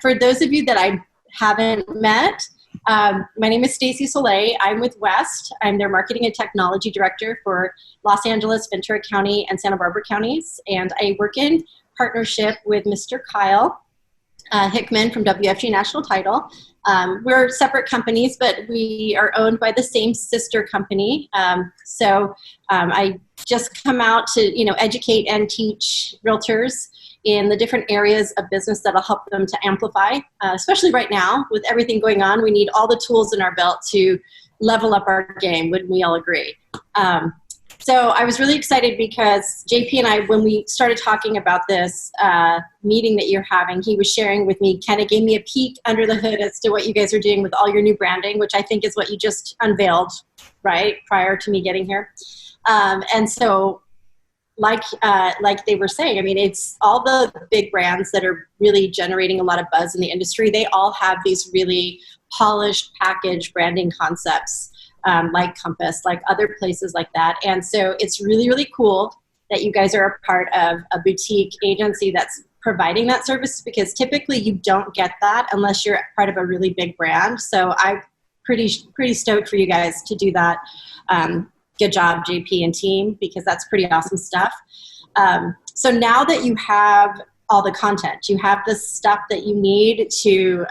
for those of you that I haven't met, my name is Stacy Soleil. I'm with West. I'm their marketing and technology director for Los Angeles, Ventura County, and Santa Barbara counties. And I work in partnership with Mr. Kyle Hickman from WFG National Title. We're separate companies, but we are owned by the same sister company. I just come out to, educate and teach realtors in the different areas of business that'll help them to amplify, especially right now with everything going on. We need all the tools in our belt to level up our game. Wouldn't we all agree? So I was really excited because JP and I, when we started talking about this meeting that you're having, he was sharing with me, kind of gave me a peek under the hood as to what you guys are doing with all your new branding, which I think is what you just unveiled, right, prior to me getting here. And so like they were saying, I mean, it's all the big brands that are really generating a lot of buzz in the industry. They all have these really polished package branding concepts. Like Compass, like other places like that. And so it's really, really cool that you guys are a part of a boutique agency that's providing that service, because typically you don't get that unless you're part of a really big brand. So I'm pretty stoked for you guys to do that. Good job, JP and team, because that's pretty awesome stuff. So now that you have all the content, you have the stuff that you need to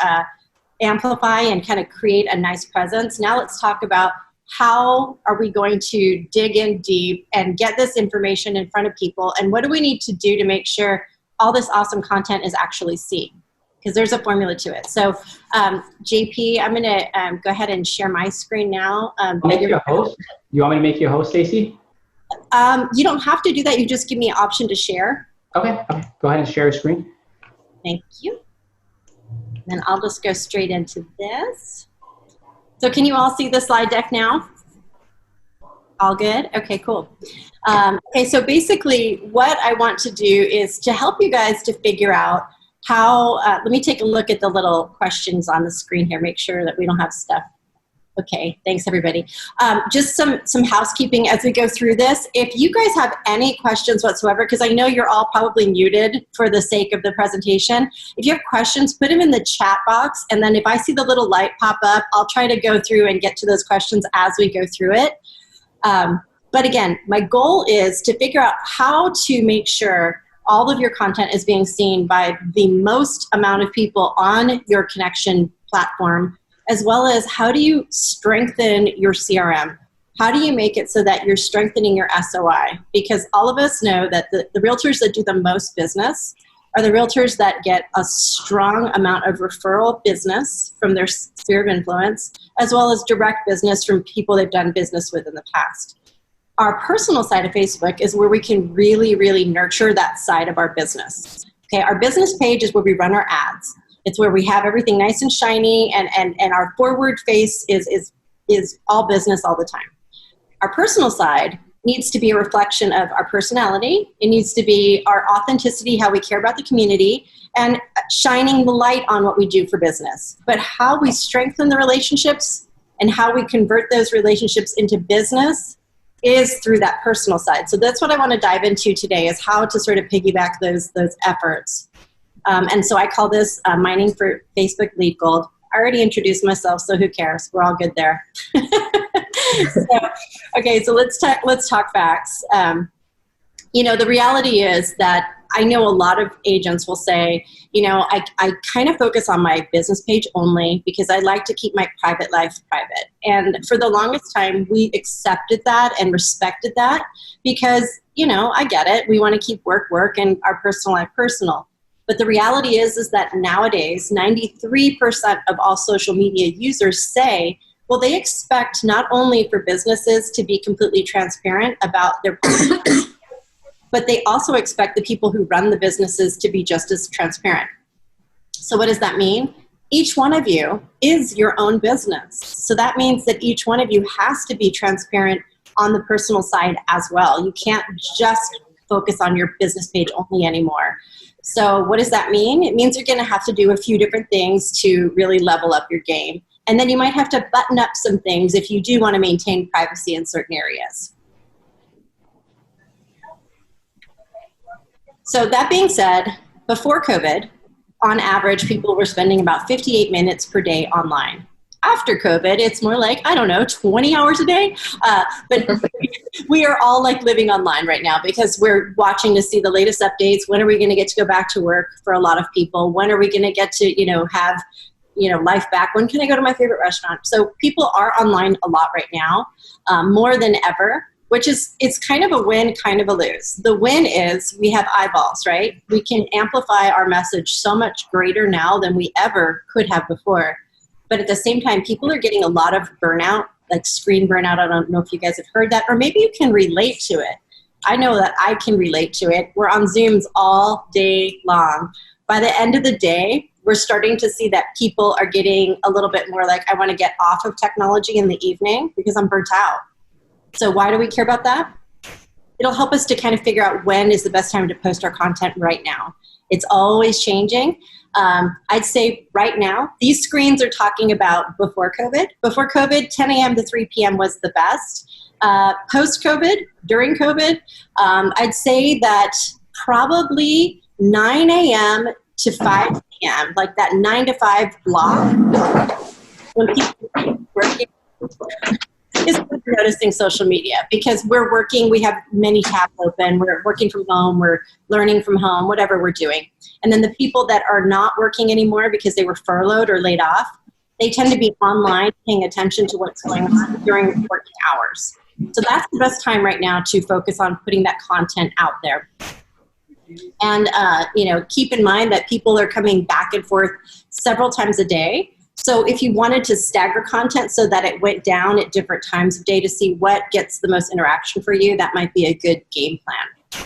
amplify and kind of create a nice presence. Now let's talk about how are we going to dig in deep and get this information in front of people, and what do we need to do to make sure all this awesome content is actually seen? Because there's a formula to it. So JP, I'm going to go ahead and share my screen now. Make you a host? You want me to make you a host, Stacy? You don't have to do that. You just give me an option to share. Okay. Go ahead and share your screen. Thank you. And I'll just go straight into this. So can you all see the slide deck now? All good? Okay, cool. Okay, so basically what I want to do is to help you guys to figure out how, let me take a look at the little questions on the screen here, make sure that we don't have stuff. Okay, thanks everybody. Just some housekeeping as we go through this. If you guys have any questions whatsoever, because I know you're all probably muted for the sake of the presentation, if you have questions, put them in the chat box, and then if I see the little light pop up, I'll try to go through and get to those questions as we go through it. But again, my goal is to figure out how to make sure all of your content is being seen by the most amount of people on your connection platform, as well as how do you strengthen your CRM? How do you make it so that you're strengthening your SOI? Because all of us know that the realtors that do the most business are the realtors that get a strong amount of referral business from their sphere of influence, as well as direct business from people they've done business with in the past. Our personal side of Facebook is where we can really, really nurture that side of our business. Okay, our business page is where we run our ads. It's where we have everything nice and shiny, and our forward face is all business all the time. Our personal side needs to be a reflection of our personality. It needs to be our authenticity, how we care about the community, and shining the light on what we do for business. But how we strengthen the relationships and how we convert those relationships into business is through that personal side. So that's what I want to dive into today, is how to sort of piggyback those efforts. And so I call this mining for Facebook lead gold. I already introduced myself, so who cares? We're all good there. So let's talk facts. The reality is that I know a lot of agents will say, I kind of focus on my business page only because I like to keep my private life private. And for the longest time, we accepted that and respected that because, I get it. We want to keep work and our personal life personal. But the reality is that nowadays, 93% of all social media users say, well, they expect not only for businesses to be completely transparent about their policies, but they also expect the people who run the businesses to be just as transparent. So what does that mean? Each one of you is your own business. So that means that each one of you has to be transparent on the personal side as well. You can't just focus on your business page only anymore. So what does that mean? It means you're going to have to do a few different things to really level up your game. And then you might have to button up some things if you do want to maintain privacy in certain areas. So that being said, before COVID, on average, people were spending about 58 minutes per day online. After COVID, it's more like, I don't know, 20 hours a day. But we are all like living online right now because we're watching to see the latest updates. When are we going to get to go back to work for a lot of people? When are we going to get to, have, life back? When can I go to my favorite restaurant? So people are online a lot right now, more than ever, which is, it's kind of a win, kind of a lose. The win is we have eyeballs, right? We can amplify our message so much greater now than we ever could have before. But at the same time, people are getting a lot of burnout, like screen burnout. I don't know if you guys have heard that, or maybe you can relate to it. I know that I can relate to it. We're on Zooms all day long. By the end of the day, we're starting to see that people are getting a little bit more like, I want to get off of technology in the evening because I'm burnt out. So why do we care about that? It'll help us to kind of figure out when is the best time to post our content right now. It's always changing. I'd say right now, these screens are talking about before COVID. Before COVID, 10 a.m. to 3 p.m. was the best. Post-COVID, during COVID, I'd say that probably 9 a.m. to 5 p.m., like that 9 to 5 block, when people are working, is noticing social media because we're working, we have many tabs open, we're working from home, we're learning from home, whatever we're doing. And then the people that are not working anymore because they were furloughed or laid off, they tend to be online paying attention to what's going on during working hours. So that's the best time right now to focus on putting that content out there. And, keep in mind that people are coming back and forth several times a day. So if you wanted to stagger content so that it went down at different times of day to see what gets the most interaction for you, that might be a good game plan.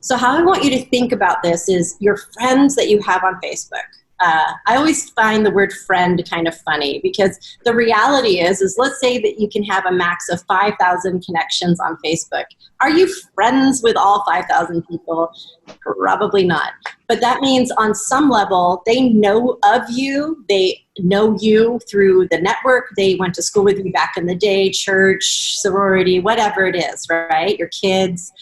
So how I want you to think about this is your friends that you have on Facebook. I always find the word friend kind of funny because the reality is let's say that you can have a max of 5,000 connections on Facebook. Are you friends with all 5,000 people? Probably not. But that means on some level, they know of you. They know you through the network. They went to school with you back in the day, church, sorority, whatever it is, right? Your kids.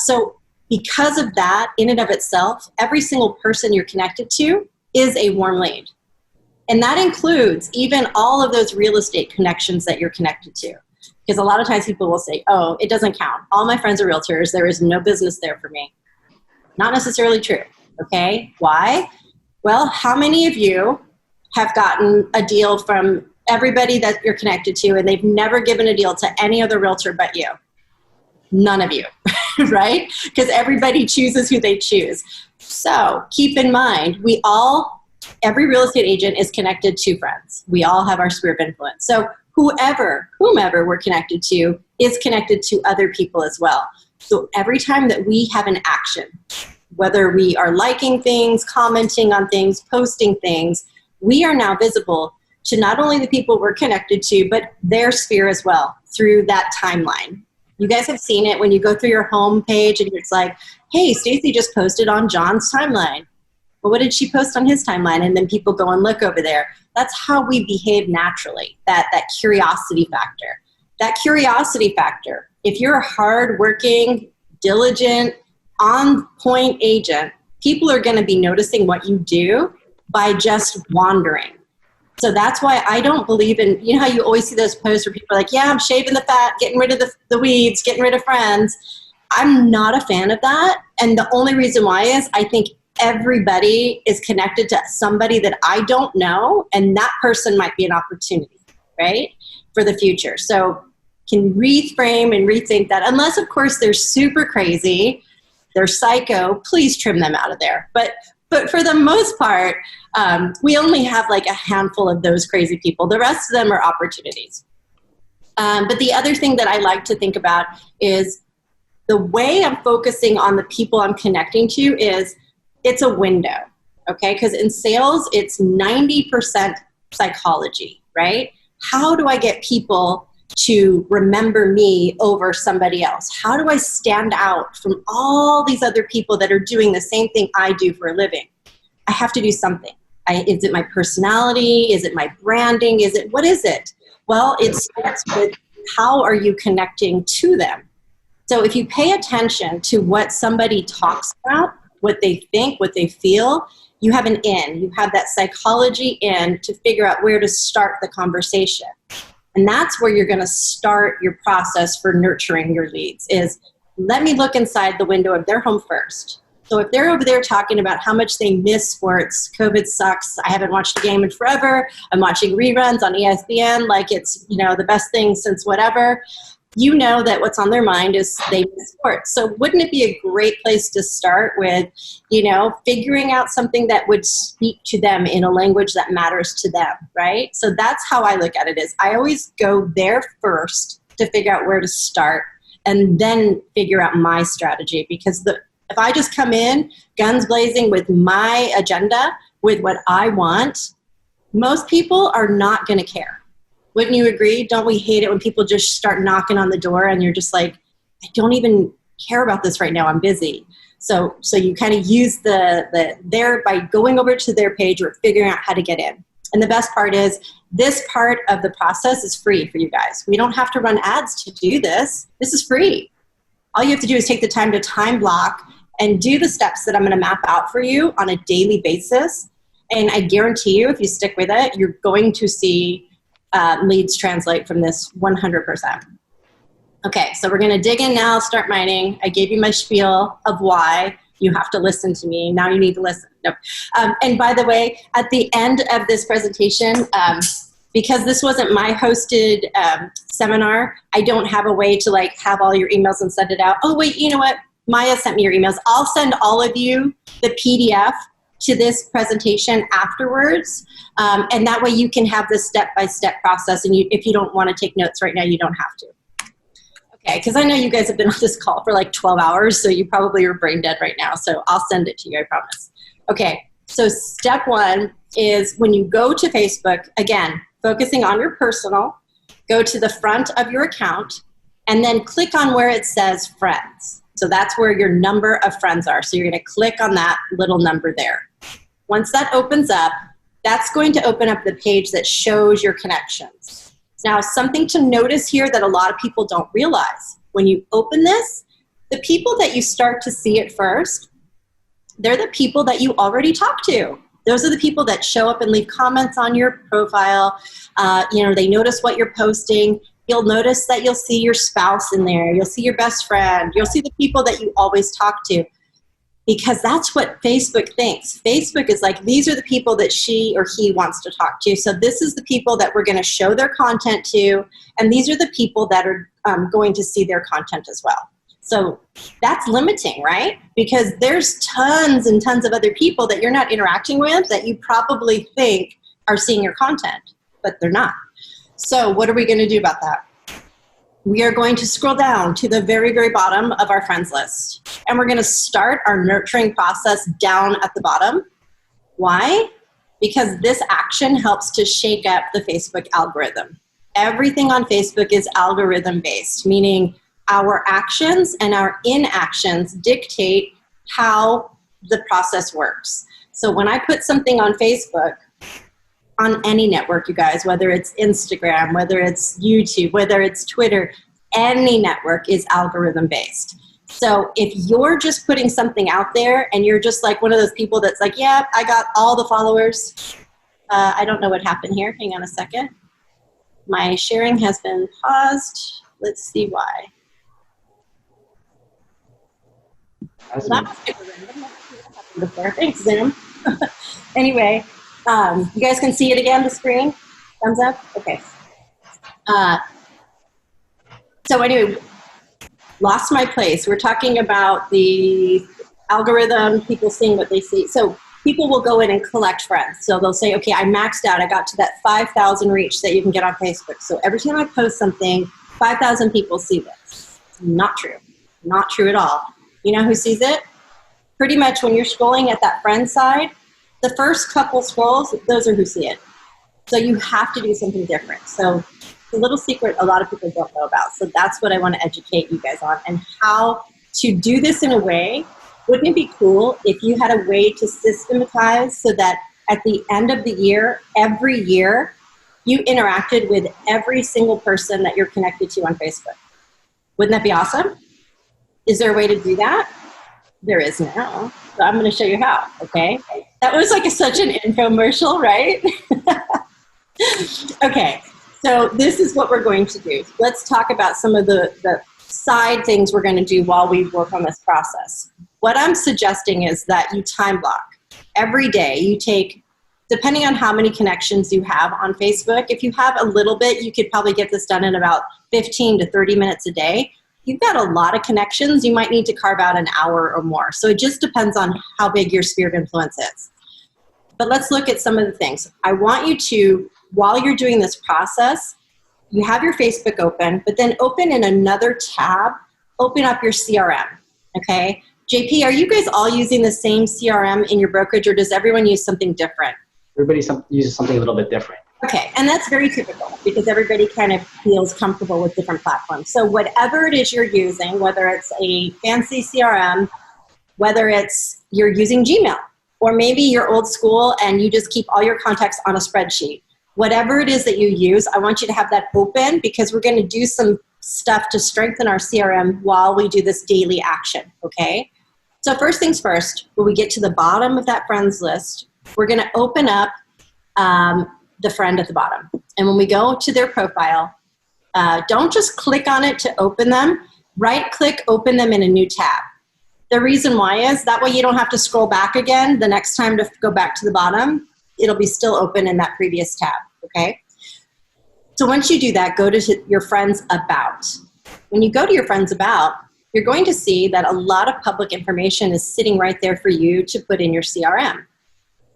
So because of that, in and of itself, every single person you're connected to is a warm lead. And that includes even all of those real estate connections that you're connected to. Because a lot of times people will say, oh, it doesn't count. All my friends are realtors. There is no business there for me. Not necessarily true. Okay, why? Well, how many of you have gotten a deal from everybody that you're connected to and they've never given a deal to any other realtor but you? None of you, right? Because everybody chooses who they choose. So keep in mind, every real estate agent is connected to friends. We all have our sphere of influence. So whomever we're connected to is connected to other people as well. So every time that we have an action, whether we are liking things, commenting on things, posting things, we are now visible to not only the people we're connected to, but their sphere as well through that timeline. You guys have seen it when you go through your home page and it's like, hey, Stacy just posted on John's timeline. Well, what did she post on his timeline? And then people go and look over there. That's how we behave naturally, that curiosity factor. That curiosity factor, if you're a hardworking, diligent, on-point agent, people are going to be noticing what you do by just wandering. So that's why I don't believe in, you know how you always see those posts where people are like, yeah, I'm shaving the fat, getting rid of the weeds, getting rid of friends. I'm not a fan of that. And the only reason why is I think everybody is connected to somebody that I don't know, and that person might be an opportunity, right, for the future. So can reframe and rethink that. Unless, of course, they're super crazy, they're psycho, please trim them out of there. But for the most part, we only have like a handful of those crazy people. The rest of them are opportunities. But the other thing that I like to think about is the way I'm focusing on the people I'm connecting to is it's a window, okay? Because in sales, it's 90% psychology, right? How do I get people to remember me over somebody else? How do I stand out from all these other people that are doing the same thing I do for a living? I have to do something. Is it my personality? Is it my branding? What is it? Well, it starts with how are you connecting to them? So if you pay attention to what somebody talks about, what they think, what they feel, you have an in. You have that psychology in to figure out where to start the conversation. And that's where you're going to start your process for nurturing your leads is let me look inside the window of their home first. So if they're over there talking about how much they miss sports, COVID sucks, I haven't watched a game in forever, I'm watching reruns on ESPN like it's, the best thing since whatever, you know that what's on their mind is they miss sports. So wouldn't it be a great place to start with, figuring out something that would speak to them in a language that matters to them, right? So that's how I look at it is I always go there first to figure out where to start and then figure out my strategy because if I just come in guns blazing with my agenda, with what I want, most people are not going to care. Wouldn't you agree? Don't we hate it when people just start knocking on the door and you're just like, I don't even care about this right now. I'm busy. So you kind of use there by going over to their page or figuring out how to get in. And the best part is this part of the process is free for you guys. We don't have to run ads to do this. This is free. All you have to do is take the time to time block and do the steps that I'm going to map out for you on a daily basis. And I guarantee you, if you stick with it, you're going to see leads translate from this 100%. Okay, so we're going to dig in now, start mining. I gave you my spiel of why you have to listen to me. Now you need to listen. Nope. And by the way, at the end of this presentation, because this wasn't my hosted seminar, I don't have a way to have all your emails and send it out. Oh, wait, you know what? Maya sent me your emails. I'll send all of you the PDF to this presentation afterwards. And that way you can have this step-by-step process. And if you don't want to take notes right now, you don't have to. Okay, because I know you guys have been on this call for 12 hours, so you probably are brain dead right now. So I'll send it to you, I promise. Okay, so step one is when you go to Facebook, again, focusing on your personal, go to the front of your account, and then click on where it says friends. So that's where your number of friends are. So you're going to click on that little number there. Once that opens up, that's going to open up the page that shows your connections. Now, something to notice here that a lot of people don't realize. When you open this, the people that you start to see at first, they're the people that you already talk to. Those are the people that show up and leave comments on your profile. They notice what you're posting. You'll notice that you'll see your spouse in there. You'll see your best friend. You'll see the people that you always talk to. Because that's what Facebook thinks. Facebook is like, these are the people that she or he wants to talk to. So this is the people that we're going to show their content to. And these are the people that are going to see their content as well. So that's limiting, right? Because there's tons and tons of other people that you're not interacting with that you probably think are seeing your content, but they're not. So what are we going to do about that? We are going to scroll down to the very, very bottom of our friends list. And we're going to start our nurturing process down at the bottom. Why? Because this action helps to shake up the Facebook algorithm. Everything on Facebook is algorithm based, meaning our actions and our inactions dictate how the process works. So when I put something on Facebook, on any network, you guys, whether it's Instagram, whether it's YouTube, whether it's Twitter, any network is algorithm based. So if you're just putting something out there and you're just like one of those people that's like, yeah, I got all the followers. I don't know what happened here. Hang on a second. My sharing has been paused. Let's see why. That must be random. Before. Thanks, Zoom. Anyway. You guys can see it again, the screen? Thumbs up? Okay. So anyway, lost my place. We're talking about the algorithm, people seeing what they see. So people will go in and collect friends. So they'll say, okay, I maxed out. I got to that 5,000 reach that you can get on Facebook. So every time I post something, 5,000 people see this. Not true. Not true at all. You know who sees it? Pretty much when you're scrolling at that friend side, the first couple scrolls, those are who see it. So you have to do something different. So it's a little secret a lot of people don't know about. So that's what I want to educate you guys on and how to do this in a way. Wouldn't it be cool if you had a way to systematize so that at the end of the year, every year, you interacted with every single person that you're connected to on Facebook? Wouldn't that be awesome? Is there a way to do that? There is now. So I'm going to show you how, okay? That was like such an infomercial, right? Okay, so this is what we're going to do. Let's talk about some of the side things we're going to do while we work on this process. What I'm suggesting is that you time block. Every day you take, depending on how many connections you have on Facebook, if you have a little bit, you could probably get this done in about 15 to 30 minutes a day. You've got a lot of connections, you might need to carve out an hour or more. So it just depends on how big your sphere of influence is. But let's look at some of the things. I want you to, while you're doing this process, you have your Facebook open, but then open in another tab, open up your CRM, okay? JP, are you guys all using the same CRM in your brokerage, or does everyone use something different? Everybody uses something a little bit different. Okay, and that's very typical because everybody kind of feels comfortable with different platforms. So whatever it is you're using, whether it's a fancy CRM, whether it's you're using Gmail, or maybe you're old school and you just keep all your contacts on a spreadsheet. Whatever it is that you use, I want you to have that open because we're going to do some stuff to strengthen our CRM while we do this daily action, okay? So first things first, when we get to the bottom of that friends list, we're going to open up the friend at the bottom. And when we go to their profile, don't just click on it to open them. Right-click, open them in a new tab. The reason why is that way you don't have to scroll back again the next time to go back to the bottom. It'll be still open in that previous tab, okay? So once you do that, go to your friends about. When you go to your friends about, you're going to see that a lot of public information is sitting right there for you to put in your CRM.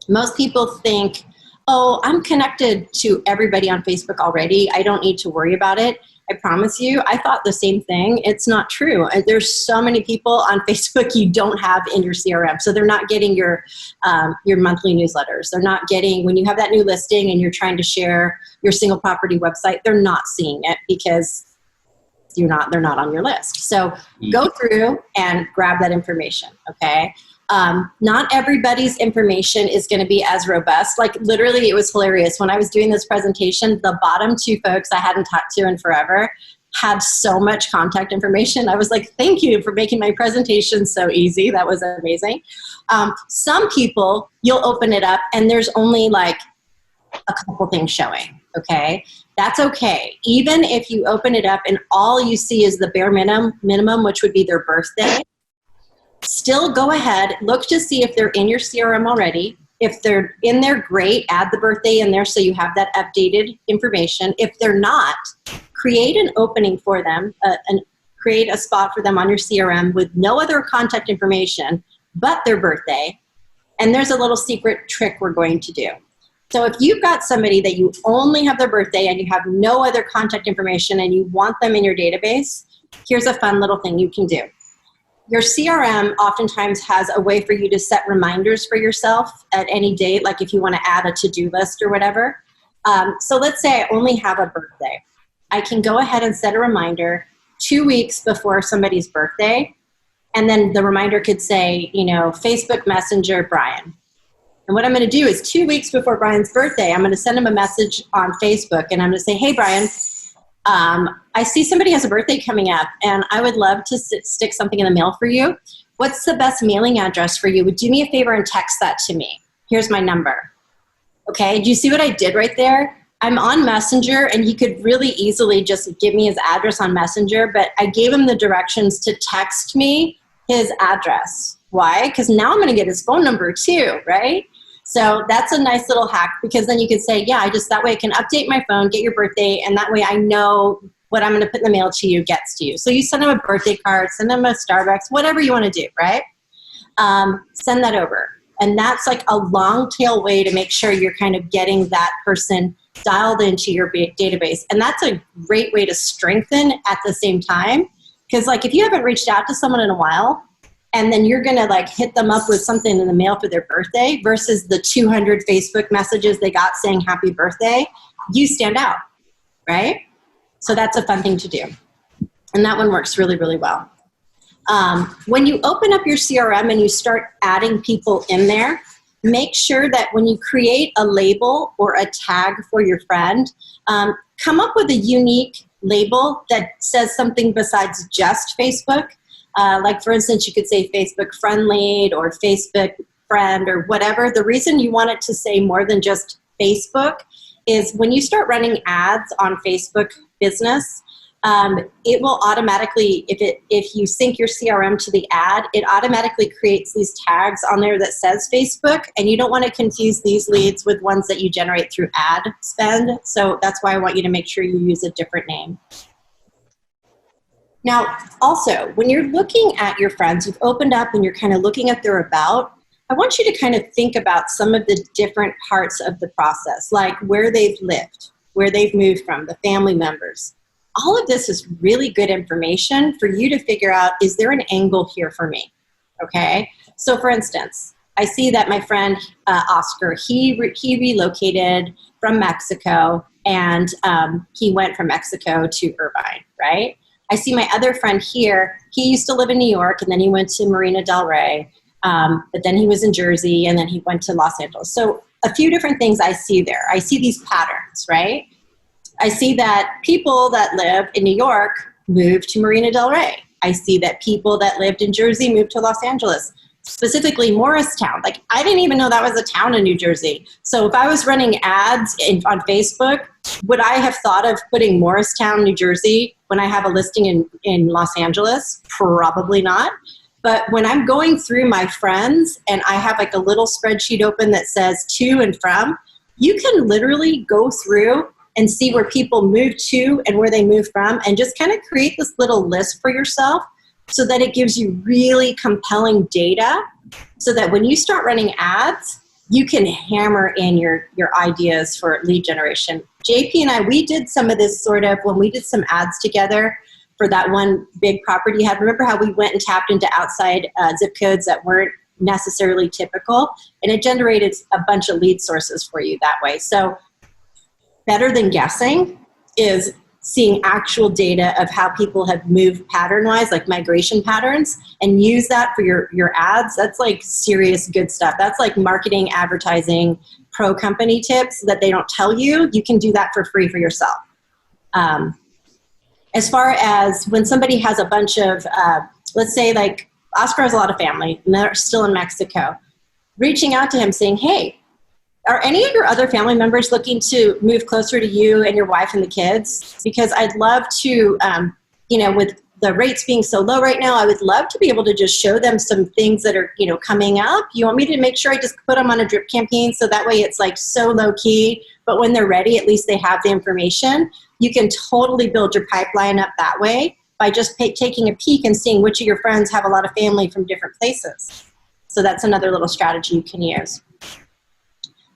Most people think, oh, I'm connected to everybody on Facebook already. I don't need to worry about it. I promise you, I thought the same thing. It's not true. There's so many people on Facebook you don't have in your CRM. So they're not getting your monthly newsletters. They're not getting, when you have that new listing and you're trying to share your single property website, they're not seeing it because they're not on your list. So go through and grab that information, okay? Not everybody's information is going to be as robust. Like literally, it was hilarious. When I was doing this presentation, the bottom two folks I hadn't talked to in forever had so much contact information. I was like, thank you for making my presentation so easy. That was amazing. Some people, you'll open it up and there's only like a couple things showing, okay? That's okay. Even if you open it up and all you see is the bare minimum, which would be their birthday, still go ahead, look to see if they're in your CRM already. If they're in there, great, add the birthday in there so you have that updated information. If they're not, create an opening for them, and create a spot for them on your CRM with no other contact information but their birthday. And there's a little secret trick we're going to do. So if you've got somebody that you only have their birthday and you have no other contact information and you want them in your database, here's a fun little thing you can do. Your CRM oftentimes has a way for you to set reminders for yourself at any date, like if you want to add a to-do list or whatever. So let's say I only have a birthday. I can go ahead and set a reminder 2 weeks before somebody's birthday, and then the reminder could say, you know, Facebook Messenger Brian. And what I'm going to do is 2 weeks before Brian's birthday, I'm going to send him a message on Facebook, and I'm going to say, hey, Brian, I see somebody has a birthday coming up, and I would love to stick something in the mail for you. What's the best mailing address for you? Would you do me a favor and text that to me? Here's my number. Okay, do you see what I did right there? I'm on Messenger, and he could really easily just give me his address on Messenger, but I gave him the directions to text me his address. Why? Because now I'm going to get his phone number too, right? So that's a nice little hack, because then you could say, yeah, that way I can update my phone, get your birthday, and that way I know what I'm going to put in the mail to you gets to you. So you send them a birthday card, send them a Starbucks, whatever you want to do, right? Send that over. And that's like a long tail way to make sure you're kind of getting that person dialed into your database. And that's a great way to strengthen at the same time. Because like if you haven't reached out to someone in a while, and then you're going to like hit them up with something in the mail for their birthday versus the 200 Facebook messages they got saying happy birthday, you stand out, right? So that's a fun thing to do. And that one works really, really well. When you open up your CRM and you start adding people in there, make sure that when you create a label or a tag for your friend, come up with a unique label that says something besides just Facebook. Like for instance, you could say Facebook friend lead or Facebook friend or whatever. The reason you want it to say more than just Facebook is when you start running ads on Facebook business, it will automatically, if you sync your CRM to the ad, it automatically creates these tags on there that says Facebook, and you don't want to confuse these leads with ones that you generate through ad spend. So that's why I want you to make sure you use a different name. Now, also, when you're looking at your friends, you've opened up and you're kind of looking at their about, I want you to kind of think about some of the different parts of the process, like where they've lived, where they've moved from, the family members. All of this is really good information for you to figure out, is there an angle here for me? Okay? So for instance, I see that my friend Oscar, he relocated from Mexico, and he went from Mexico to Irvine, right? I see my other friend here, he used to live in New York, and then he went to Marina Del Rey, but then he was in Jersey, and then he went to Los Angeles. So a few different things I see there. I see these patterns, right? I see that people that live in New York moved to Marina Del Rey. I see that people that lived in Jersey moved to Los Angeles, specifically Morristown. Like, I didn't even know that was a town in New Jersey. So if I was running ads on Facebook, would I have thought of putting Morristown, New Jersey, when I have a listing in Los Angeles? Probably not. But when I'm going through my friends and I have like a little spreadsheet open that says to and from, you can literally go through and see where people move to and where they move from, and just kind of create this little list for yourself so that it gives you really compelling data so that when you start running ads, you can hammer in your ideas for lead generation. JP and I, we did some of this sort of, when we did some ads together for that one big property you had. Remember how we went and tapped into outside zip codes that weren't necessarily typical, and it generated a bunch of lead sources for you that way. So better than guessing is seeing actual data of how people have moved pattern-wise, like migration patterns, and use that for your ads. That's like serious good stuff. That's like marketing, advertising, pro company tips that they don't tell you. You can do that for free for yourself. As far as when somebody has a bunch of, let's say like Oscar has a lot of family and they're still in Mexico, reaching out to him saying, hey, are any of your other family members looking to move closer to you and your wife and the kids? Because I'd love to, with the rates being so low right now, I would love to be able to just show them some things that are, coming up. You want me to make sure I just put them on a drip campaign so that way it's like so low key, but when they're ready, at least they have the information. You can totally build your pipeline up that way by just taking a peek and seeing which of your friends have a lot of family from different places. So that's another little strategy you can use.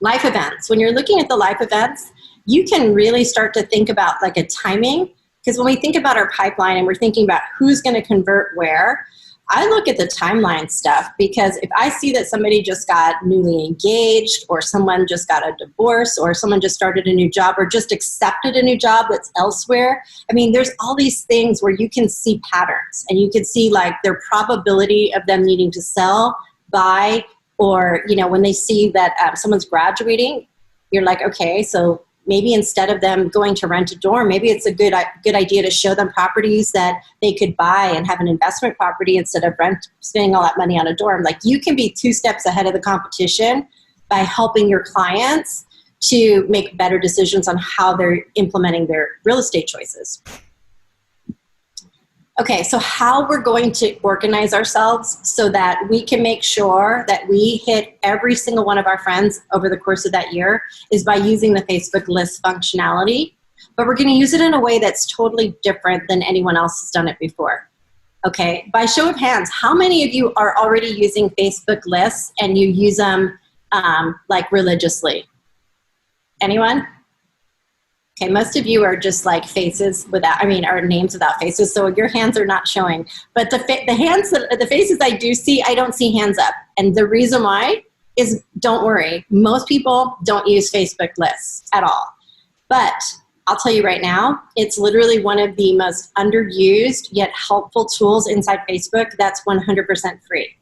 Life events. When you're looking at the life events, you can really start to think about like a timing, because when we think about our pipeline and we're thinking about who's going to convert where, I look at the timeline stuff, because if I see that somebody just got newly engaged, or someone just got a divorce, or someone just started a new job, or just accepted a new job that's elsewhere, I mean, there's all these things where you can see patterns, and you can see like their probability of them needing to sell, buy, or, when they see that someone's graduating, you're like, okay, so maybe instead of them going to rent a dorm, maybe it's a good idea to show them properties that they could buy and have an investment property instead of spending all that money on a dorm. Like, you can be 2 steps ahead of the competition by helping your clients to make better decisions on how they're implementing their real estate choices. Okay, so how we're going to organize ourselves so that we can make sure that we hit every single one of our friends over the course of that year is by using the Facebook list functionality, but we're going to use it in a way that's totally different than anyone else has done it before. Okay, by show of hands, how many of you are already using Facebook lists and you use them like religiously? Anyone? Okay, most of you are just like faces without, are names without faces, so your hands are not showing. But the faces I do see, I don't see hands up. And the reason why is, don't worry, most people don't use Facebook lists at all. But I'll tell you right now, it's literally one of the most underused yet helpful tools inside Facebook that's 100% free.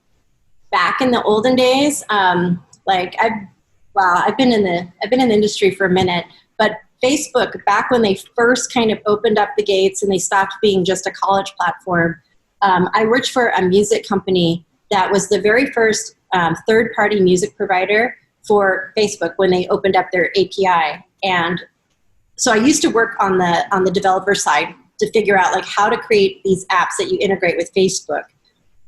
Back in the olden days, I've been in the industry for a minute, but Facebook, back when they first kind of opened up the gates and they stopped being just a college platform, I worked for a music company that was the very first third-party music provider for Facebook when they opened up their API. And so I used to work on the developer side to figure out like how to create these apps that you integrate with Facebook.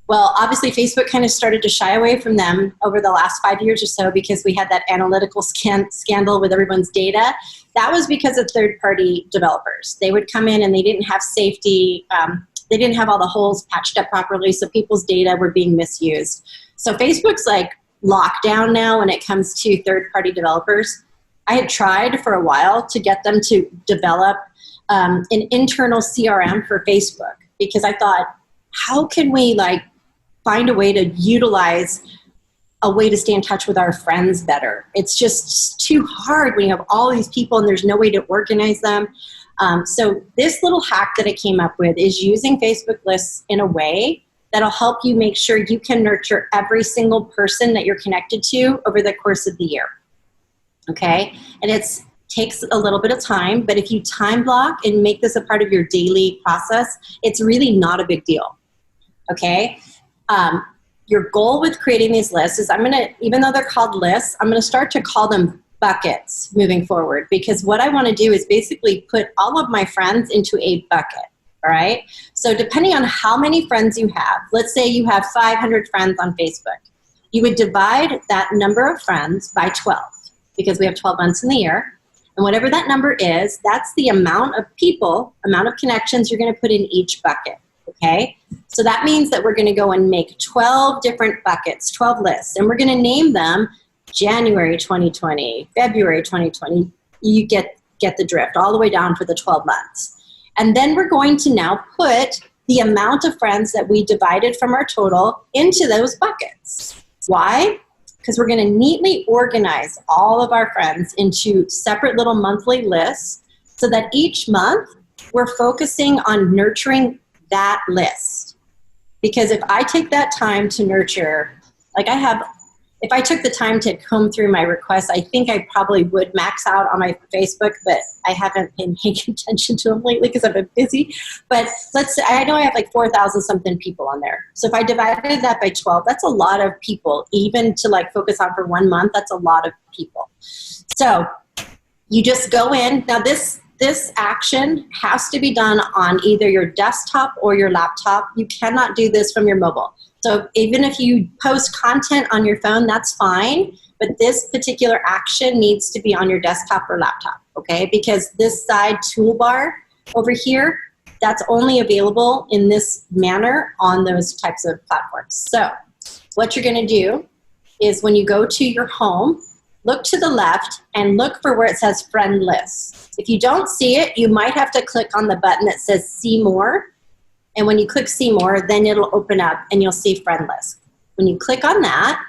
Well, obviously Facebook kind of started to shy away from them over the last 5 years or so because we had that analytical scandal with everyone's data. That was because of third-party developers. They would come in and they didn't have safety. They didn't have all the holes patched up properly, so people's data were being misused. So Facebook's like locked down now when it comes to third-party developers. I had tried for a while to get them to develop an internal CRM for Facebook because I thought, how can we like find a way to utilize a way to stay in touch with our friends better? It's just too hard when you have all these people and there's no way to organize them. So this little hack that I came up with is using Facebook lists in a way that'll help you make sure you can nurture every single person that you're connected to over the course of the year. Okay? And it takes a little bit of time, but if you time block and make this a part of your daily process, it's really not a big deal. Okay? Your goal with creating these lists is even though they're called lists, I'm going to start to call them buckets moving forward, because what I want to do is basically put all of my friends into a bucket. All right. So depending on how many friends you have, let's say you have 500 friends on Facebook, you would divide that number of friends by 12 because we have 12 months in the year. And whatever that number is, that's the amount of people, amount of connections you're going to put in each bucket. Okay. So that means that we're going to go and make 12 different buckets, 12 lists, and we're going to name them January 2020, February 2020. You get the drift all the way down for the 12 months. And then we're going to now put the amount of friends that we divided from our total into those buckets. Why? Because we're going to neatly organize all of our friends into separate little monthly lists so that each month we're focusing on nurturing that list. Because if I take that time to nurture, if I took the time to comb through my requests, I think I probably would max out on my Facebook, but I haven't been paying attention to them lately because I've been busy. But let's say, I know I have like 4,000 something people on there. So if I divided that by 12, that's a lot of people. Even to like focus on for 1 month, that's a lot of people. So you just go in. Now this action has to be done on either your desktop or your laptop. You cannot do this from your mobile. So even if you post content on your phone, that's fine, but this particular action needs to be on your desktop or laptop, okay? Because this side toolbar over here, that's only available in this manner on those types of platforms. So what you're gonna do is when you go to your home, look to the left and look for where it says friend lists. If you don't see it, you might have to click on the button that says see more. And when you click see more, then it'll open up and you'll see friend list. When you click on that,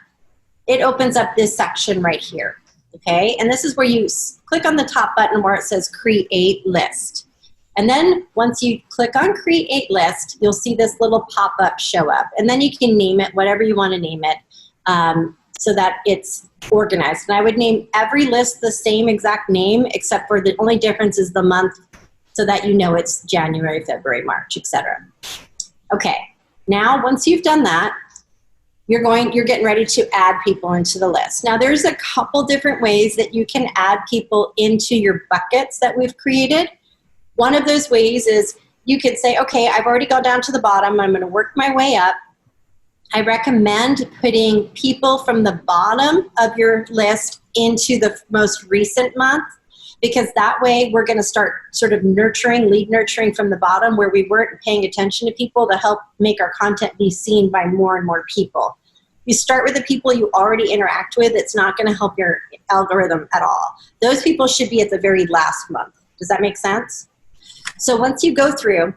it opens up this section right here, okay? And this is where you click on the top button where it says create list. And then once you click on create list, you'll see this little pop-up show up. And then you can name it whatever you want to name it so that it's organized. And I would name every list the same exact name, except for the only difference is the month, so that you know it's January, February, March, etc. Okay, now once you've done that, you're getting ready to add people into the list. Now there's a couple different ways that you can add people into your buckets that we've created. One of those ways is you could say, okay, I've already gone down to the bottom, I'm gonna work my way up. I recommend putting people from the bottom of your list into the most recent month, because that way we're going to start sort of lead nurturing from the bottom where we weren't paying attention to people to help make our content be seen by more and more people. You start with the people you already interact with, it's not going to help your algorithm at all. Those people should be at the very last month. Does that make sense? So once you go through,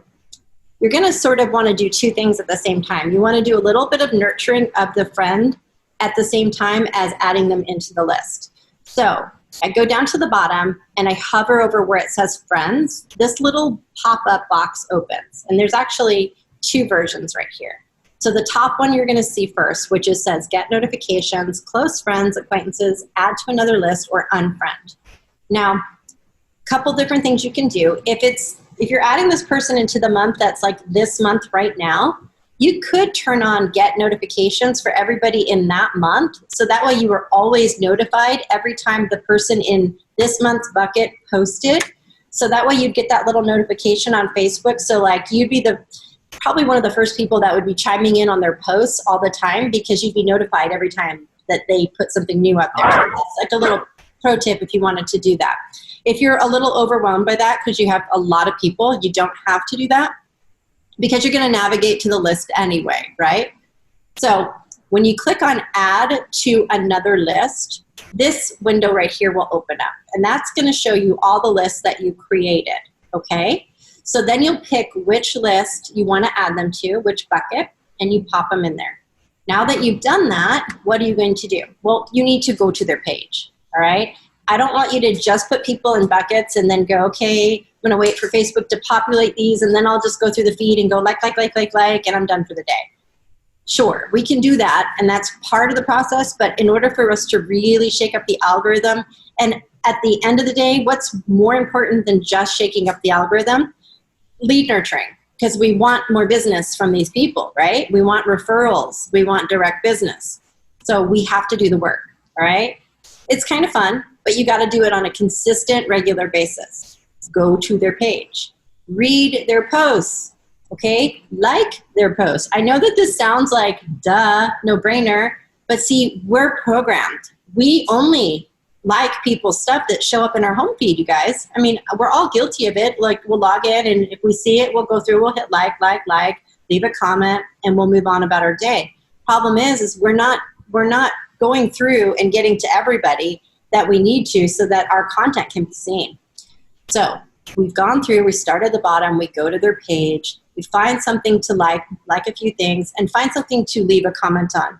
you're going to sort of want to do two things at the same time. You want to do a little bit of nurturing of the friend at the same time as adding them into the list. So I go down to the bottom and I hover over where it says friends. This little pop-up box opens, and there's actually two versions right here. So the top one you're going to see first, which is says get notifications, close friends, acquaintances, add to another list, or unfriend. Now, a couple different things you can do. If you're adding this person into the month that's like this month right now, you could turn on get notifications for everybody in that month. So that way you were always notified every time the person in this month's bucket posted. So that way you'd get that little notification on Facebook. So like you'd be probably one of the first people that would be chiming in on their posts all the time, because you'd be notified every time that they put something new up there. So that's like a little pro tip if you wanted to do that. If you're a little overwhelmed by that because you have a lot of people, you don't have to do that, because you're going to navigate to the list anyway, right? So when you click on add to another list, this window right here will open up, and that's going to show you all the lists that you created, okay? So then you'll pick which list you want to add them to, which bucket, and you pop them in there. Now that you've done that, what are you going to do? Well, you need to go to their page, all right? I don't want you to just put people in buckets and then go, okay, I'm going to wait for Facebook to populate these, and then I'll just go through the feed and go like, and I'm done for the day. Sure, we can do that, and that's part of the process, but in order for us to really shake up the algorithm, and at the end of the day, what's more important than just shaking up the algorithm? Lead nurturing, because we want more business from these people, right? We want referrals. We want direct business. So we have to do the work, all right? It's kind of fun, but you got to do it on a consistent, regular basis. Go to their page. Read their posts, okay? Like their posts. I know that this sounds like, duh, no-brainer, but see, we're programmed. We only like people's stuff that show up in our home feed, you guys. I mean, we're all guilty of it. Like, we'll log in, and if we see it, we'll go through, we'll hit like, leave a comment, and we'll move on about our day. Problem is we're not going through and getting to everybody that we need to, so that our content can be seen. So we've gone through, we start at the bottom, we go to their page, we find something to like a few things, and find something to leave a comment on.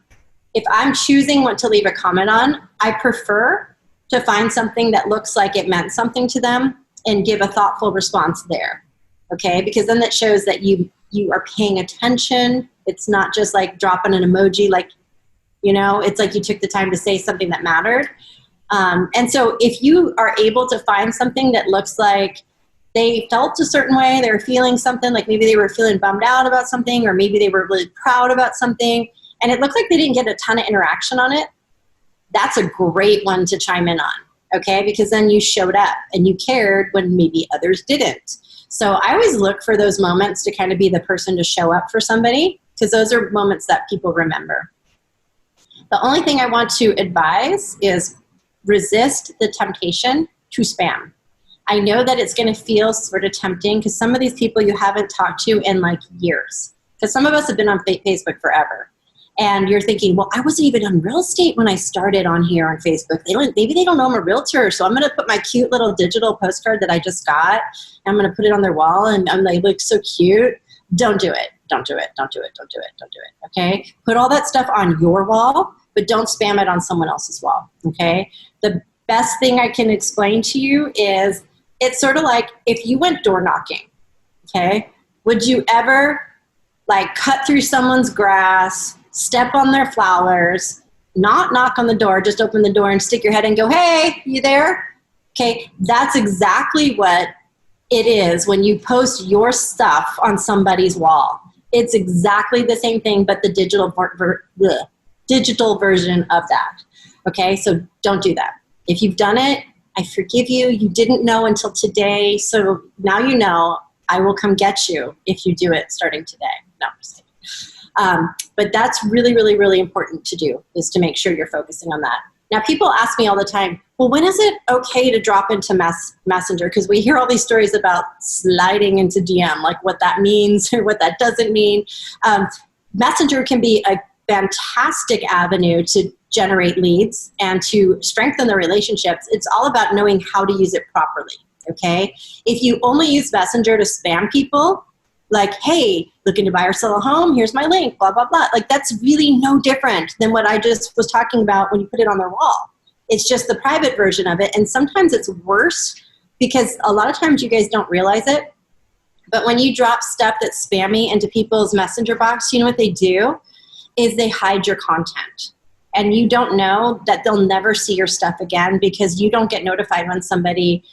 If I'm choosing what to leave a comment on, I prefer to find something that looks like it meant something to them and give a thoughtful response there, okay? Because then that shows that you are paying attention. It's not just like dropping an emoji, like, you know, it's like you took the time to say something that mattered. And so if you are able to find something that looks like they felt a certain way, they were feeling something, like maybe they were feeling bummed out about something, or maybe they were really proud about something, and it looked like they didn't get a ton of interaction on it, that's a great one to chime in on, okay? Because then you showed up and you cared when maybe others didn't. So I always look for those moments to kind of be the person to show up for somebody, because those are moments that people remember. The only thing I want to advise is resist the temptation to spam. I know that it's going to feel sort of tempting, because some of these people you haven't talked to in like years. Because some of us have been on Facebook forever. And you're thinking, well, I wasn't even on real estate when I started on here on Facebook. Maybe they don't know I'm a realtor, so I'm going to put my cute little digital postcard that I just got, and I'm going to put it on their wall, and I'm like, look so cute. Don't do it. Don't do it. Don't do it. Don't do it. Don't do it. Okay? Put all that stuff on your wall, but don't spam it on someone else's wall. Okay? The best thing I can explain to you is, it's sort of like if you went door knocking. Okay? Would you ever like cut through someone's grass, step on their flowers, not knock on the door, just open the door and stick your head and go, hey, you there? Okay, that's exactly what it is when you post your stuff on somebody's wall. It's exactly the same thing, but the digital version of that. Okay, so don't do that. If you've done it, I forgive you. You didn't know until today, so now you know. I will come get you if you do it starting today. No, I'm just kidding. But that's really, really, really important to do, is to make sure you're focusing on that. Now, people ask me all the time, well, when is it okay to drop into Messenger? Because we hear all these stories about sliding into DM, like what that means or what that doesn't mean. Messenger can be a fantastic avenue to generate leads and to strengthen the relationships. It's all about knowing how to use it properly, okay? If you only use Messenger to spam people, like, hey, looking to buy or sell a home, here's my link, blah, blah, blah. Like, that's really no different than what I just was talking about when you put it on their wall. It's just the private version of it. And sometimes it's worse, because a lot of times you guys don't realize it. But when you drop stuff that's spammy into people's messenger box, you know what they do? Is they hide your content. And you don't know that they'll never see your stuff again, because you don't get notified when somebody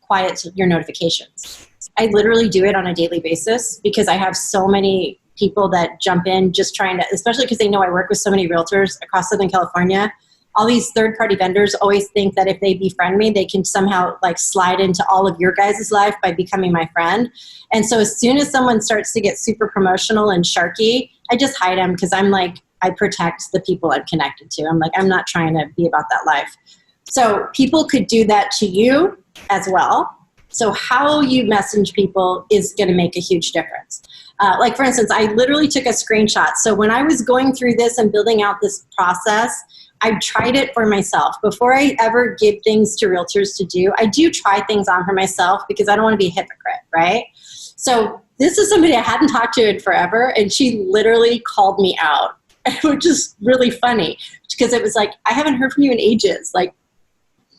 quiets your notifications. I literally do it on a daily basis, because I have so many people that jump in just trying to, especially because they know I work with so many realtors across Southern California. All these third-party vendors always think that if they befriend me, they can somehow like slide into all of your guys' life by becoming my friend. And so as soon as someone starts to get super promotional and sharky, I just hide them because I'm like, I protect the people I'm connected to. I'm like, I'm not trying to be about that life. So people could do that to you as well. So how you message people is going to make a huge difference. Like for instance, I literally took a screenshot. So when I was going through this and building out this process, I tried it for myself. Before I ever give things to realtors to do, I do try things on for myself because I don't want to be a hypocrite, right? So this is somebody I hadn't talked to in forever, and she literally called me out, which is really funny because it was like, I haven't heard from you in ages. Like,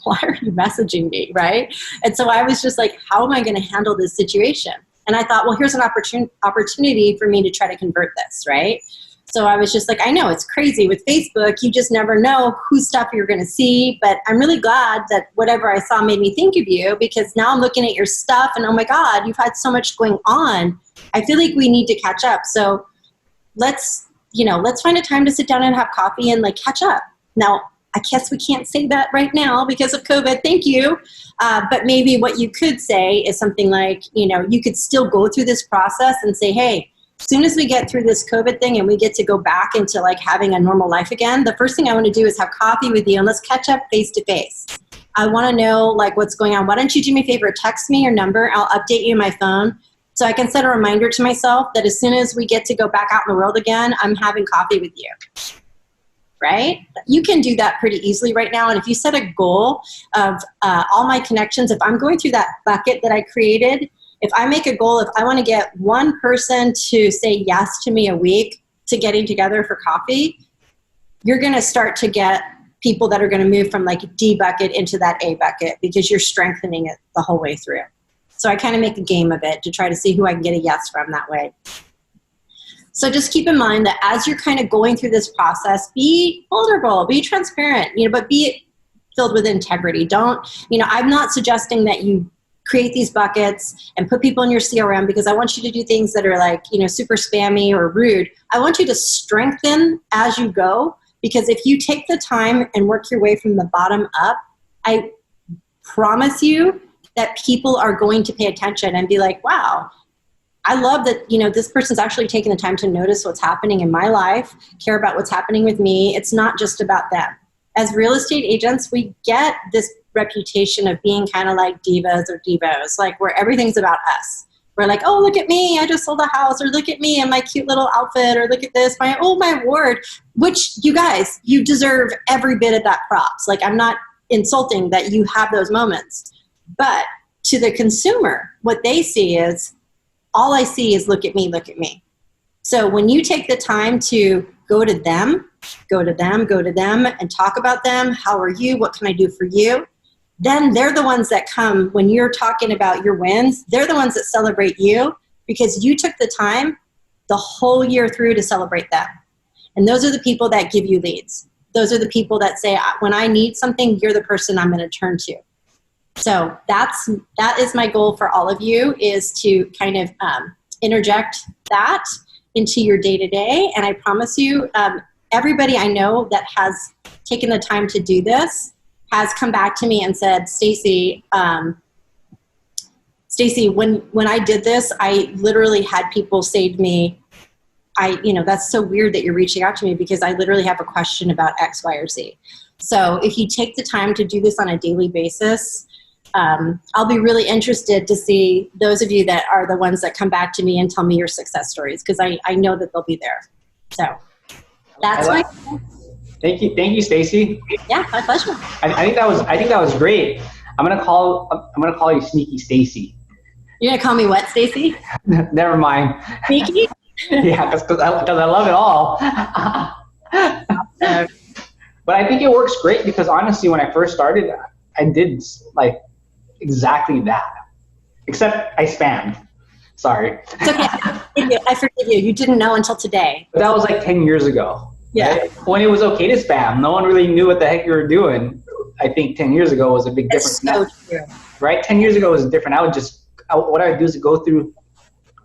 why are you messaging me, right? And so I was just like, how am I going to handle this situation? And I thought, well, here's an opportunity for me to try to convert this, right? So I was just like, I know it's crazy with Facebook. You just never know whose stuff you're going to see. But I'm really glad that whatever I saw made me think of you, because now I'm looking at your stuff and oh my God, you've had so much going on. I feel like we need to catch up. So let's find a time to sit down and have coffee and like catch up. Now, I guess we can't say that right now because of COVID. Thank you. But maybe what you could say is something like, you could still go through this process and say, hey, as soon as we get through this COVID thing and we get to go back into like having a normal life again, the first thing I want to do is have coffee with you and let's catch up face to face. I want to know like what's going on. Why don't you do me a favor? Text me your number. I'll update you on my phone so I can set a reminder to myself that as soon as we get to go back out in the world again, I'm having coffee with you. Right? You can do that pretty easily right now. And if you set a goal of all my connections, if I'm going through that bucket that I created, if I make a goal, if I want to get one person to say yes to me a week to getting together for coffee, you're going to start to get people that are going to move from like D bucket into that A bucket because you're strengthening it the whole way through. So I kind of make a game of it to try to see who I can get a yes from that way. So just keep in mind that as you're kind of going through this process, be vulnerable, be transparent, but be filled with integrity. I'm not suggesting that you create these buckets and put people in your CRM because I want you to do things that are like, super spammy or rude. I want you to strengthen as you go, because if you take the time and work your way from the bottom up, I promise you that people are going to pay attention and be like, wow, I love that, this person's actually taking the time to notice what's happening in my life, care about what's happening with me. It's not just about them. As real estate agents, we get this reputation of being kind of like divas or divos, like where everything's about us. We're like, oh, look at me, I just sold a house, or look at me and my cute little outfit, or look at this, my award, which you guys, you deserve every bit of that props. Like, I'm not insulting that you have those moments, but to the consumer, what they see is, all I see is look at me, look at me. So when you take the time to go to them and talk about them, how are you, what can I do for you? Then they're the ones that come when you're talking about your wins. They're the ones that celebrate you because you took the time the whole year through to celebrate them. And those are the people that give you leads. Those are the people that say, when I need something, you're the person I'm going to turn to. So that is my goal for all of you, is to kind of interject that into your day-to-day. And I promise you, everybody I know that has taken the time to do this has come back to me and said, Stacy, when I did this, I literally had people say to me, that's so weird that you're reaching out to me because I literally have a question about X, Y, or Z. So if you take the time to do this on a daily basis, I'll be really interested to see those of you that are the ones that come back to me and tell me your success stories, because I know that they'll be there. So that's my. Thank you, Stacy. Yeah, my pleasure. I think that was great. I'm gonna call you Sneaky Stacy. You're gonna call me what, Stacy? Never mind. Sneaky? Yeah, because I love it all. But I think it works great because honestly, when I first started, I did like exactly that, except I spammed. Sorry. It's okay. I forgive you. You didn't know until today. But that was like 10 years ago. Yeah. Right? When it was okay to spam, no one really knew what the heck you were doing. I think 10 years ago was a big difference. That's so true. Right? 10 years ago was different. What I would do is go through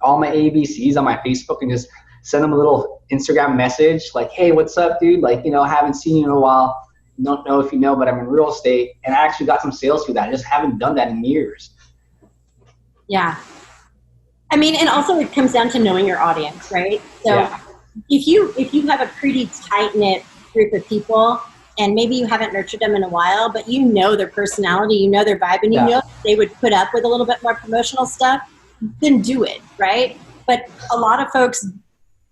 all my ABCs on my Facebook and just send them a little Instagram message like, hey, what's up, dude? Like, you know, I haven't seen you in a while. Don't know if you know, but I'm in real estate. And I actually got some sales through that. I just haven't done that in years. Yeah. I mean, and also it comes down to knowing your audience, right? So if you have a pretty tight-knit group of people and maybe you haven't nurtured them in a while, but you know their personality, you know their vibe, and you know they would put up with a little bit more promotional stuff, then do it, right? But a lot of folks,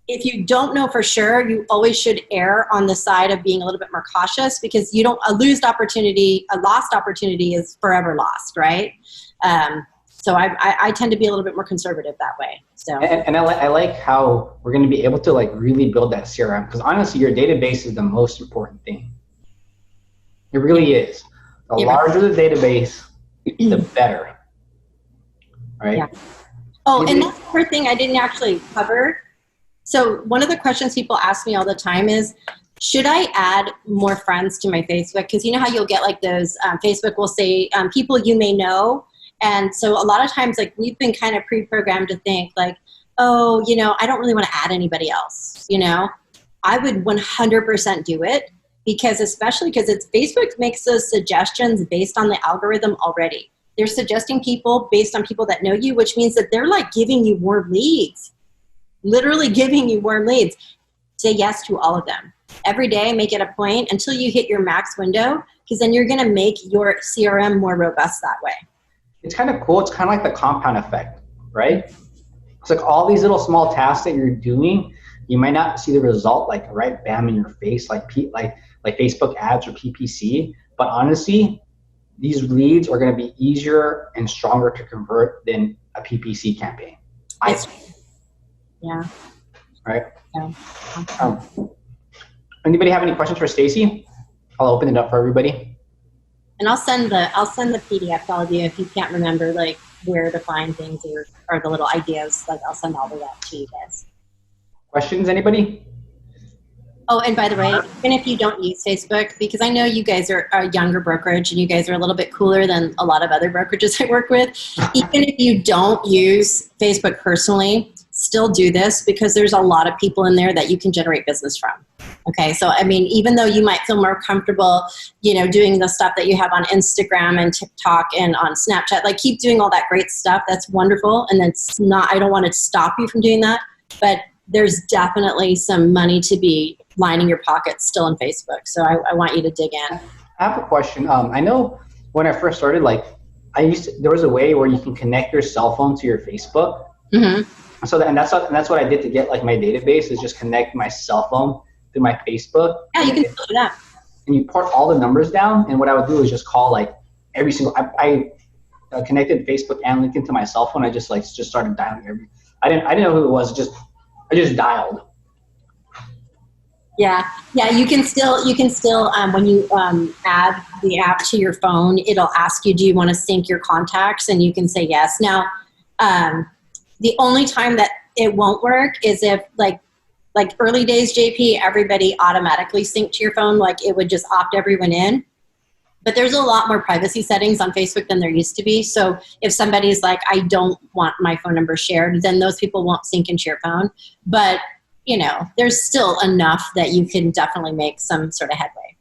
if you don't know for sure, you always should err on the side of being a little bit more cautious, because you don't, a lost opportunity is forever lost, right? So I tend to be a little bit more conservative that way. So and I like how we're going to be able to like really build that CRM, because honestly, your database is the most important thing. It really is. The larger the database, the better. Right? Yeah. Oh, and that's the thing I didn't actually cover. So one of the questions people ask me all the time is, should I add more friends to my Facebook? Because you know how you'll get like those, Facebook will say people you may know. And so a lot of times, like, we've been kind of pre-programmed to think like, oh, you know, I don't really want to add anybody else. You know, I would 100% do it, because especially because it's Facebook makes those suggestions based on the algorithm already. They're suggesting people based on people that know you, which means that they're like giving you more leads, literally giving you more leads. Say yes to all of them. Every day, make it a point until you hit your max window, because then you're going to make your CRM more robust that way. It's kind of cool. It's kind of like the compound effect, right? It's like all these little small tasks that you're doing, you might not see the result like right bam in your face, like Facebook ads or PPC, but honestly, these leads are going to be easier and stronger to convert than a PPC campaign. Yeah. Right. Yeah. Anybody have any questions for Stacy? I'll open it up for everybody. And I'll send the PDF to all of you if you can't remember like where to find things or the little ideas. Like, I'll send all of that to you guys. Questions, anybody? Oh, and by the way, even if you don't use Facebook, because I know you guys are a younger brokerage and you guys are a little bit cooler than a lot of other brokerages I work with, even if you don't use Facebook personally, still do this, because there's a lot of people in there that you can generate business from. Okay, so I mean, even though you might feel more comfortable, you know, doing the stuff that you have on Instagram and TikTok and on Snapchat, like, keep doing all that great stuff. That's wonderful. And that's not, I don't want to stop you from doing that, but there's definitely some money to be lining your pockets still in Facebook. So I want you to dig in. I have a question. I know when I first started, like, there was a way where you can connect your cell phone to your Facebook. Mm-hmm. So that's what I did to get like my database, is just connect my cell phone through my Facebook. Yeah, you can do that. And you port all the numbers down. And what I would do is just call like every single. I connected Facebook and LinkedIn to my cell phone. I just started dialing I didn't know who it was. I just dialed. Yeah, you can still when you add the app to your phone, it'll ask you, do you want to sync your contacts? And you can say yes. Now, the only time that it won't work is if like early days, JP, everybody automatically synced to your phone, like it would just opt everyone in. But there's a lot more privacy settings on Facebook than there used to be. So if somebody's like, I don't want my phone number shared, then those people won't sync into your phone. But you know, there's still enough that you can definitely make some sort of headway.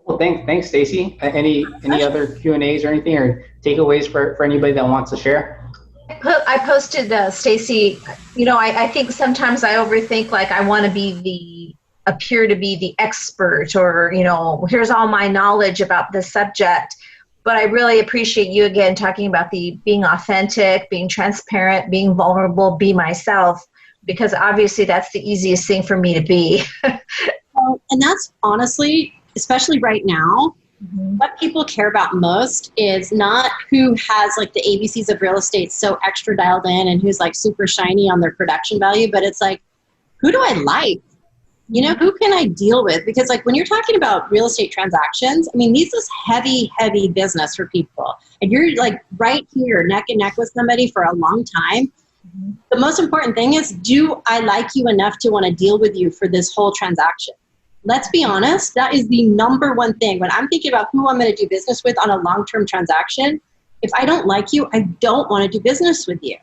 Well, thanks, Stacy. Any other Q&As or anything, or takeaways for anybody that wants to share? I posted, Stacy, you know, I think sometimes I overthink, like I want to appear to be the expert, or, you know, here's all my knowledge about this subject. But I really appreciate you again talking about being authentic, being transparent, being vulnerable, be myself. Because obviously that's the easiest thing for me to be. And that's honestly, especially right now, what people care about most is not who has like the ABCs of real estate so extra dialed in and who's like super shiny on their production value, but it's like, who do I like? You know, who can I deal with? Because like when you're talking about real estate transactions, I mean, this is heavy, heavy business for people. And you're like right here, neck and neck with somebody for a long time. The most important thing is, do I like you enough to want to deal with you for this whole transaction? Let's be honest, that is the number one thing. When I'm thinking about who I'm going to do business with on a long-term transaction, if I don't like you, I don't want to do business with you.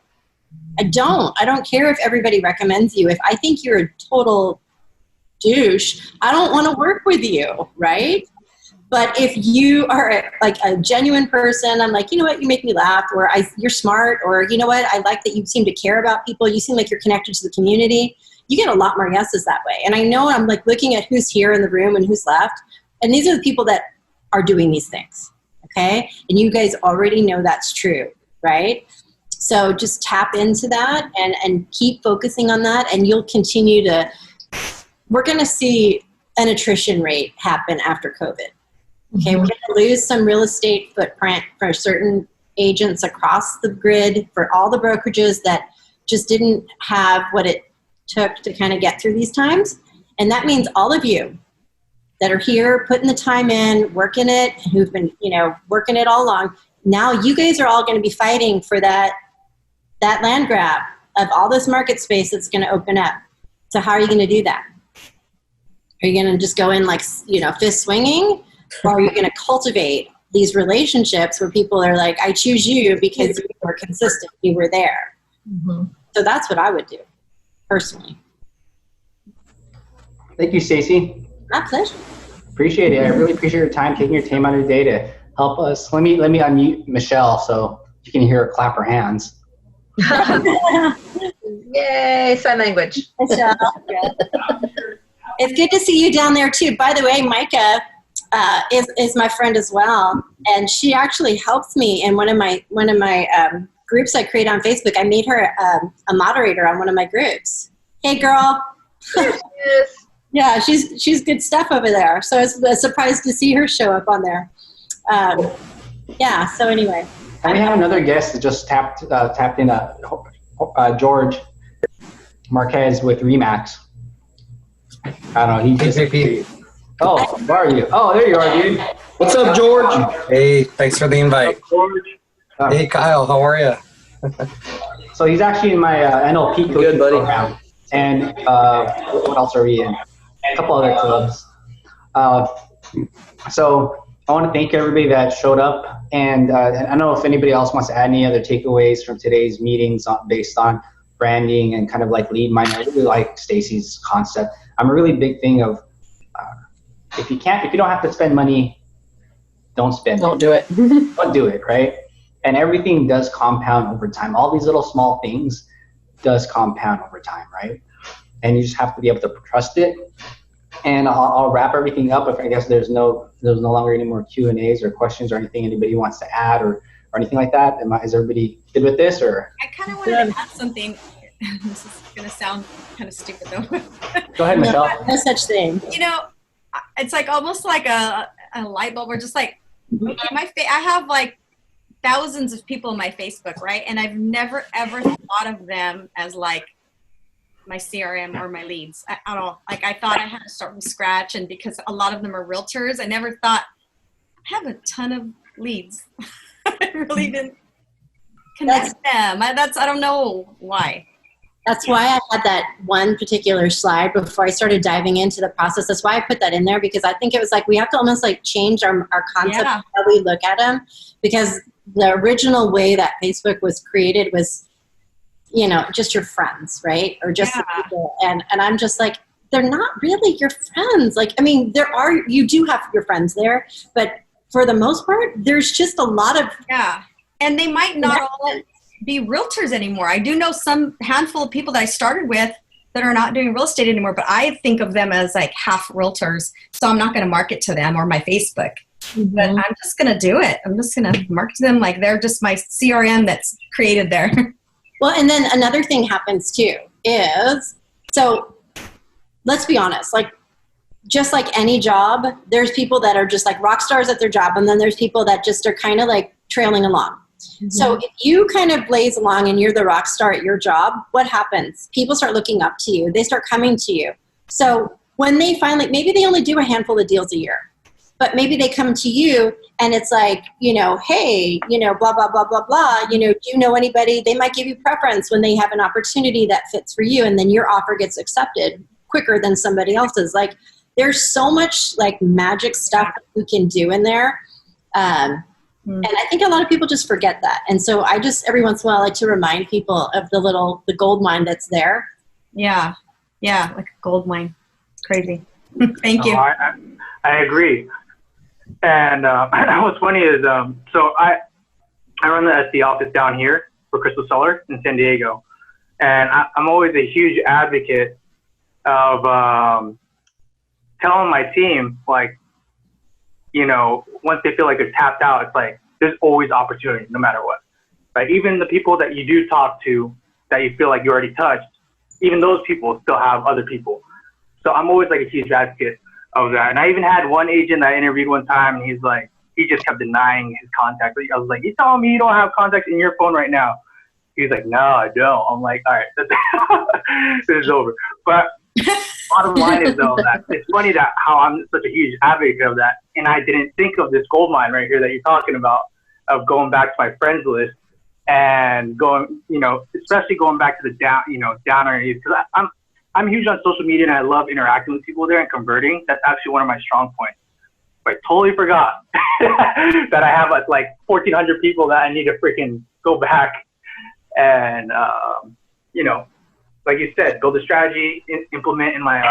I don't care if everybody recommends you. If I think you're a total douche, I don't want to work with you, right? But if you are like a genuine person, I'm like, you know what, you make me laugh, or you're smart, or you know what, I like that you seem to care about people. You seem like you're connected to the community. You get a lot more yeses that way. And I know I'm like looking at who's here in the room and who's left. And these are the people that are doing these things, okay? And you guys already know that's true, right? So just tap into that and keep focusing on that, and you'll continue to, we're going to see an attrition rate happen after COVID. Okay, we're going to lose some real estate footprint for certain agents across the grid, for all the brokerages that just didn't have what it took to kind of get through these times. And that means all of you that are here, putting the time in, working it, who've been, working it all along. Now you guys are all going to be fighting for that land grab of all this market space that's going to open up. So how are you going to do that? Are you going to just go in like, fist swinging? Or are you going to cultivate these relationships where people are like, I choose you because you were consistent, you were there. Mm-hmm. So that's what I would do, personally. Thank you, Stacy. My pleasure. Appreciate it. I really appreciate your time, taking your time out of your day to help us. Let me unmute Michelle so you can hear her clap her hands. Yay, sign language. Michelle. It's good to see you down there too. By the way, Micah is my friend as well, and she actually helps me in one of my groups I create on Facebook. I made her a moderator on one of my groups. Hey, girl. Yes. Yeah, she's good stuff over there. So it's a surprise to see her show up on there. Yeah. So anyway, and we had another guest that just tapped in, George Marquez with Remax. I don't know. He just. Oh, where are you? Oh, there you are, dude. What's up, George? Hey, thanks for the invite. Hey, Kyle, how are you? So he's actually in my NLP coaching program. And what else are we in? A couple other clubs. So I want to thank everybody that showed up. And I don't know if anybody else wants to add any other takeaways from today's meetings based on branding and kind of like lead mine. I really like Stacy's concept. I'm a really big thing of if you don't have to spend money, don't spend. Don't do it. Don't do it, right? And everything does compound over time. All these little small things does compound over time, right? And you just have to be able to trust it. And I'll wrap everything up. If I guess there's no longer any more Q&As or questions or anything anybody wants to add or anything like that. Is everybody good with this? Or I kind of wanted to add something. This is going to sound kind of stupid though. Go ahead, Michelle. No such thing. It's like almost like a light bulb. We're just like, I have like thousands of people in my Facebook, right? And I've never ever thought of them as like my CRM or my leads at all. Like I thought I had to start from scratch, and because a lot of them are realtors, I never thought I have a ton of leads. I really didn't connect them. I don't know why. That's why I had that one particular slide before I started diving into the process. That's why I put that in there, because I think it was like we have to almost like change our concept of how we look at them, because the original way that Facebook was created was, just your friends, right? Or just the people. And I'm just like, they're not really your friends. Like, I mean, you do have your friends there, but for the most part, there's just a lot of. Yeah. And they might not all be realtors anymore. I do know some handful of people that I started with that are not doing real estate anymore, but I think of them as like half realtors. So I'm not going to market to them or my Facebook, but I'm just going to do it. I'm just going to market to them like they're just my CRM that's created there. Well, and then another thing happens too is, so let's be honest, like just like any job, there's people that are just like rock stars at their job. And then there's people that just are kind of like trailing along. Mm-hmm. So if you kind of blaze along and you're the rock star at your job, what happens? People start looking up to you. They start coming to you. So when they finally, maybe they only do a handful of deals a year, but maybe they come to you and it's like, hey, blah, blah, blah, blah, blah. Do you know anybody? They might give you preference when they have an opportunity that fits for you. And then your offer gets accepted quicker than somebody else's. Like there's so much like magic stuff that we can do in there. And I think a lot of people just forget that. And so I just, every once in a while, I like to remind people of the gold mine that's there. Yeah. Yeah. Like a gold mine. It's crazy. Thank you. I agree. And what's funny is, so I run the SE office down here for Cristal Cellar in San Diego. And I'm always a huge advocate of telling my team, like, you know, once they feel like they're tapped out, it's like there's always opportunity no matter what. Right? Even the people that you do talk to that you feel like you already touched, even those people still have other people. So I'm always like a huge advocate of that. And I even had one agent that I interviewed one time, and he's like, he just kept denying his contact. I was like, you telling me you don't have contacts in your phone right now? He's like, no, I don't. I'm like, all right, this is over. But bottom line is, though, that it's funny that how I'm such a huge advocate of that, and I didn't think of this gold mine right here that you're talking about, of going back to my friends list and going, you know, especially going back to the downer, because I'm huge on social media and I love interacting with people there and converting. That's actually one of my strong points. But I totally forgot that I have like 1,400 people that I need to freaking go back and, you know, like you said, build a strategy, implement in my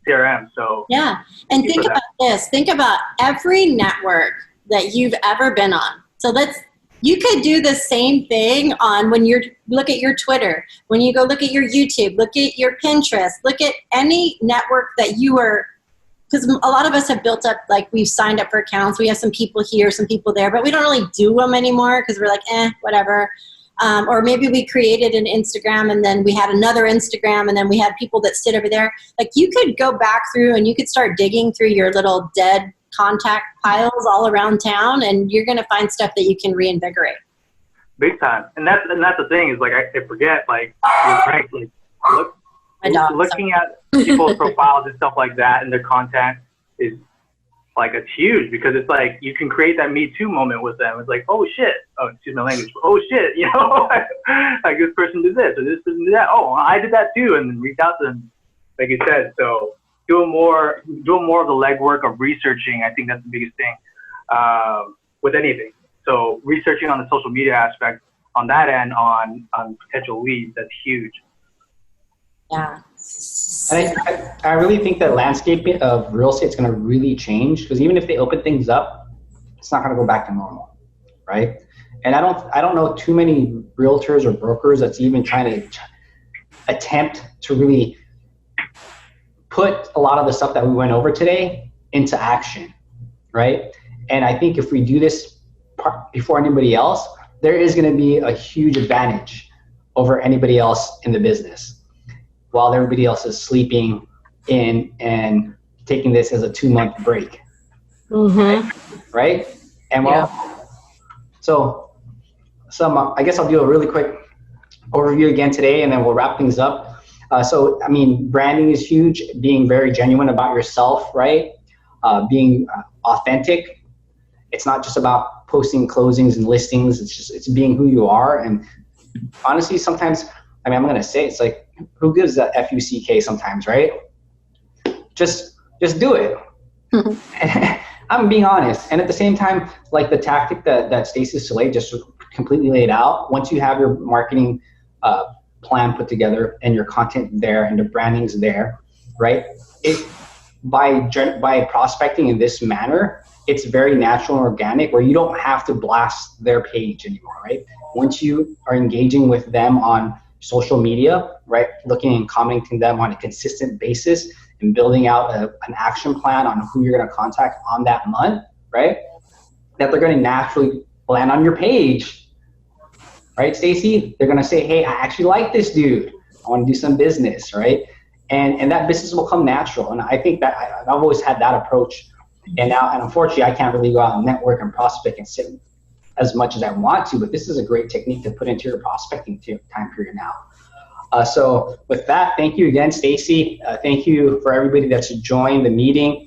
CRM. So yeah, and think about this. Think about every network that you've ever been on. So you could do the same thing on when you look at your Twitter, when you go look at your YouTube, look at your Pinterest, look at any network that you are, because a lot of us have built up, like we've signed up for accounts. We have some people here, some people there, but we don't really do them anymore because we're like, whatever. Or maybe we created an Instagram and then we had another Instagram and then we had people that sit over there. Like you could go back through and you could start digging through your little dead contact piles all around town, and you're going to find stuff that you can reinvigorate. Big time. And that's the thing is, like, I forget, like, you're right, like, looking at people's profiles and stuff like that and their content is like, it's huge, because it's like you can create that Me Too moment with them. It's like, oh shit, oh, excuse my language, oh shit, you know, like this person did this or this person did that. Oh, I did that too, and then reach out to them, like you said. So doing more of the legwork of researching, I think that's the biggest thing with anything. So researching on the social media aspect on that end, on potential leads, that's huge. Yeah. I really think that landscape of real estate is going to really change, because even if they open things up, it's not going to go back to normal, right? And I don't know too many realtors or brokers that's even trying to attempt to really put a lot of the stuff that we went over today into action, right? And I think if we do this before anybody else, there is going to be a huge advantage over anybody else in the business, while everybody else is sleeping in and taking this as a 2-month break. Mm-hmm. Right? And so I guess I'll do a really quick overview again today, and then we'll wrap things up. So, I mean, branding is huge, being very genuine about yourself, right? Being authentic. It's not just about posting closings and listings. It's being who you are. And honestly, sometimes, I mean, I'm going to say, it's like, who gives that FUCK sometimes, right? Just do it. I'm being honest. And at the same time, like the tactic that Stacy Soleil just completely laid out, once you have your marketing plan put together and your content there and the branding's there, right? By prospecting in this manner, it's very natural and organic, where you don't have to blast their page anymore, right? Once you are engaging with them on social media, right, looking and commenting them on a consistent basis and building out an action plan on who you're going to contact on that month, right, that they're going to naturally land on your page, right, Stacy? They're going to say, hey, I actually like this dude. I want to do some business, right? And that business will come natural. And I think that I've always had that approach. And unfortunately, I can't really go out and network and prospect and sit as much as I want to, but this is a great technique to put into your prospecting time period now. So with that, thank you again, Stacy. Thank you for everybody that's joined the meeting.